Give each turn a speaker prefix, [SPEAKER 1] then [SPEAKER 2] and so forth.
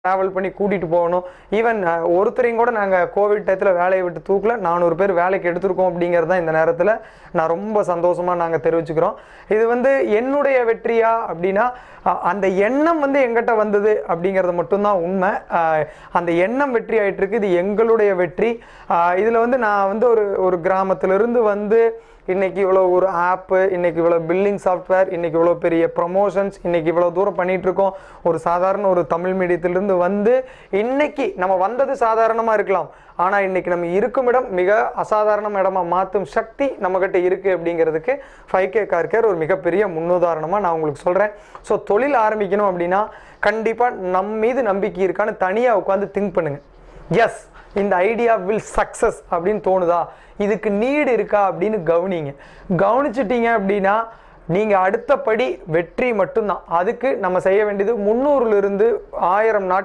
[SPEAKER 1] Travel பண்ணி கூட்டிகிட்டு போகணும். ஈவன் ஒருத்தரையும் கூட நாங்கள் கோவிட் டயத்தில் வேலையை விட்டு தூக்கல. 400 பேர் வேலைக்கு எடுத்திருக்கோம் அப்படிங்கிறது தான் இந்த நேரத்தில் நான் ரொம்ப சந்தோஷமாக நாங்கள் தெரிவிச்சுக்கிறோம். இது என்னுடைய வெற்றியா அப்படின்னா அந்த எண்ணம் எங்கிட்ட வந்தது அப்படிங்கிறது மட்டும்தான் உண்மை. அந்த எண்ணம் வெற்றி ஆகிட்டு இருக்கு. இது எங்களுடைய வெற்றி. இதில் நான் ஒரு கிராமத்திலிருந்து இன்றைக்கி இவ்வளோ ஒரு ஆப்பு, இன்றைக்கி இவ்வளோ பில்லிங் சாஃப்ட்வேர், இன்றைக்கி இவ்வளோ பெரிய ப்ரமோஷன்ஸ், இன்றைக்கி இவ்வளோ தூரம் பண்ணிகிட்ருக்கோம். ஒரு சாதாரண ஒரு தமிழ் மீடியத்திலிருந்து இன்றைக்கி நம்ம வந்தது சாதாரணமாக இருக்கலாம். ஆனால் இன்றைக்கி நம்ம இருக்கும் இடம் மிக அசாதாரண இடமா மாற்றும் சக்தி நம்மக்கிட்ட இருக்குது அப்படிங்கிறதுக்கு 5K கார் கேர் ஒரு மிகப்பெரிய முன்னுதாரணமாக நான் உங்களுக்கு சொல்கிறேன். ஸோ தொழில் ஆரம்பிக்கணும் அப்படின்னா கண்டிப்பாக நம்ம மீது நம்பிக்கை இருக்கான்னு தனியாக உட்காந்து திங்க் பண்ணுங்கள். எஸ், இந்த ஐடியா வில் சக்ஸஸ் அப்படின்னு தோணுதா, இதுக்கு நீடு இருக்கா அப்படின்னு கவனிச்சிட்டிங்க அப்படின்னா நீங்கள் அடுத்தபடி வெற்றி மட்டும்தான். அதுக்கு நம்ம செய்ய வேண்டியது 300லிருந்து 1000 நாட்கள்